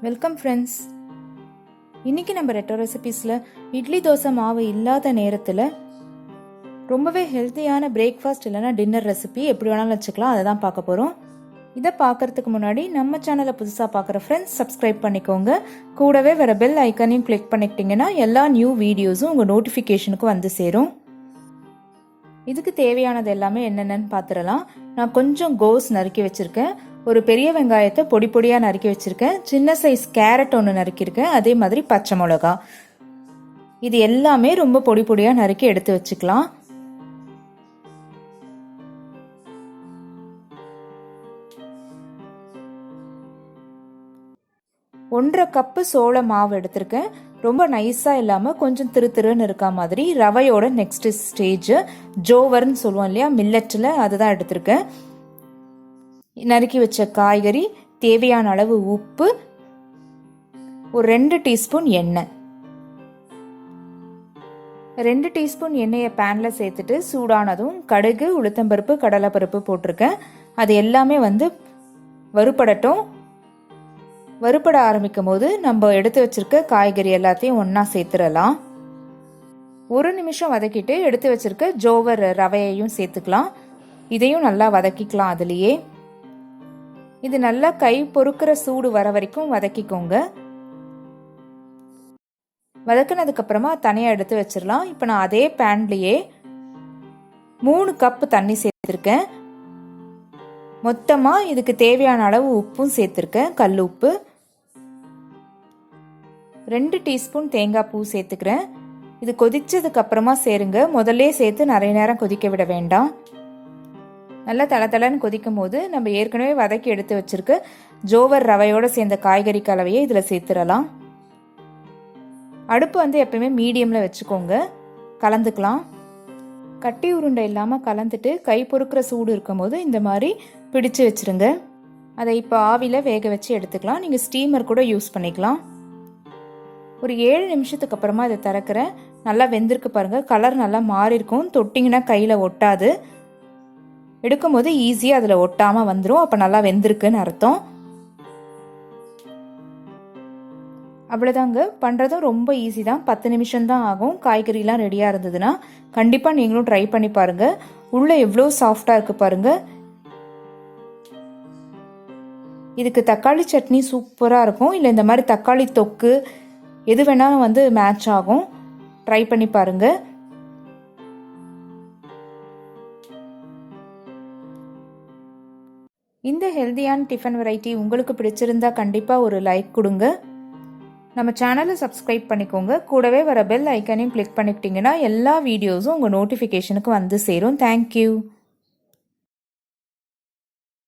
Welcome friends. இன்றைக்கி நம்ம ரெட்டோ ரெசிபீஸில் இட்லி தோசை மாவு இல்லாத நேரத்தில் ரொம்பவே ஹெல்த்தியான பிரேக்ஃபாஸ்ட் இல்லைனா டின்னர் ரெசிபி எப்படி வேணாலும் வச்சுக்கலாம், அதை தான் பார்க்க போகிறோம். இதை பார்க்குறதுக்கு முன்னாடி நம்ம சேனலை புதுசாக பார்க்குற ஃப்ரெண்ட்ஸ் சப்ஸ்கிரைப் பண்ணிக்கோங்க. கூடவே வர பெல் ஐக்கானையும் கிளிக் பண்ணிக்கிட்டிங்கன்னா எல்லா நியூ வீடியோஸும் உங்கள் நோட்டிஃபிகேஷனுக்கு வந்து சேரும். இதுக்கு தேவையானது எல்லாமே என்னென்னு பார்த்துடலாம். நான் கொஞ்சம் கோஸ் நறுக்கி வச்சுருக்கேன், ஒரு பெரிய வெங்காயத்தை பொடி பொடியாக நறுக்கி வச்சுருக்கேன், சின்ன சைஸ் கேரட் ஒன்று நறுக்கியிருக்கேன், அதே மாதிரி பச்சை மிளகா. இது எல்லாமே ரொம்ப பொடி பொடியாக நறுக்கி எடுத்து வச்சுக்கலாம். ஒன்றரை கப்பு சோள மாவு எடுத்திருக்கேன். ரொம்ப நைஸாக இல்லாமல் கொஞ்சம் திருன்னு இருக்கா மாதிரி ரவையோட நெக்ஸ்ட் ஸ்டேஜ் ஜோவர்னு சொல்லுவோம் இல்லையா, மில்லட்டில் அதுதான் எடுத்திருக்கேன். நறுக்கி வச்ச காய்கறி, தேவையான அளவு உப்பு, ஒரு 2 டீஸ்பூன் எண்ணெய். 2 டீஸ்பூன் எண்ணெயை பேனில் சேர்த்துட்டு சூடானதும் கடுகு, உளுத்தம்பருப்பு, கடலைப்பருப்பு போட்டிருக்கேன். அது எல்லாமே வறுபடட்டும். வறுபட ஆரம்பிக்கும் போது நம்ம எடுத்து வச்சிருக்க காய்கறி எல்லாத்தையும் ஒன்றா சேர்த்துடலாம். 1 நிமிஷம் வதக்கிட்டு எடுத்து வச்சிருக்க ஜோவர் ரவையையும் சேர்த்துக்கலாம். இதையும் நல்லா வதக்கிக்கலாம். அதுலேயே இது நல்லா கை பொறுக்கிற சூடு வர வரைக்கும் வதக்கிக்கோங்க. வதக்கினதுக்கு அப்புறமா தனியாக எடுத்து வச்சிடலாம். இப்போ நான் அதே பேன்லேயே 3 கப்பு தண்ணி சேர்த்துருக்கேன். மொத்தமாக இதுக்கு தேவையான அளவு உப்பும் சேர்த்துருக்கேன், கல் உப்பு. 2 டீஸ்பூன் தேங்காய் பூ சேர்த்துக்கிறேன். இது கொதிச்சதுக்கு அப்புறமா சேருங்க, முதல்ல சேர்த்து நிறைய நேரம் கொதிக்க விட வேண்டாம். நல்லா தளன்னு கொதிக்கும் போது நம்ம ஏற்கனவே வதக்கி எடுத்து வச்சிருக்க ஜோவர் ரவையோடு சேர்ந்த காய்கறி கலவையை இதில் சேர்த்துடலாம். அடுப்பு எப்பயுமே மீடியமில் வச்சுக்கோங்க. கலந்துக்கலாம். கட்டி உருண்டை இல்லாமல் கலந்துட்டு கை பொறுக்கிற சூடு இருக்கும் போது இந்த மாதிரி பிடிச்சு வச்சுருங்க. அதை இப்போ ஆவியில் வேக வச்சு எடுத்துக்கலாம். நீங்கள் ஸ்டீமர் கூட யூஸ் பண்ணிக்கலாம். ஒரு 7 நிமிஷத்துக்கு அப்புறமா இதை திறக்கிறேன். நல்லா வெந்திருக்கு பாருங்கள். கலர் நல்லா மாறி இருக்கும். தொட்டிங்கன்னா கையில் ஒட்டாது. எடுக்கும்போது ஈஸியாக அதில் ஒட்டாமல் வந்துடும். அப்போ நல்லா வெந்திருக்குன்னு அர்த்தம். அவ்வளோதாங்க. பண்ணுறதும் ரொம்ப ஈஸி தான். 10 நிமிஷம் தான் ஆகும். காய்கறிலாம் ரெடியாக இருந்ததுன்னா கண்டிப்பாக நீங்களும் ட்ரை பண்ணி பாருங்கள். உள்ளே எவ்வளோ சாஃப்டாக இருக்குது பாருங்கள். இதுக்கு தக்காளி சட்னி சூப்பராக இருக்கும். இல்லை இந்த மாதிரி தக்காளி தொக்கு எது வேணாலும் மேட்ச் ஆகும். ட்ரை பண்ணி பாருங்கள். இந்த ஹெல்தியான டிஃபன் வெரைட்டி உங்களுக்கு பிடிச்சிருந்தா கண்டிப்பாக ஒரு லைக் கொடுங்க. நம்ம சேனலை சப்ஸ்கிரைப் பண்ணிக்கோங்க. கூடவே வர பெல் ஐக்கானையும் கிளிக் பண்ணிக்கிட்டிங்கன்னா எல்லா வீடியோஸும் உங்கள் நோட்டிஃபிகேஷனுக்கு வந்து சேரும். தேங்க்யூ.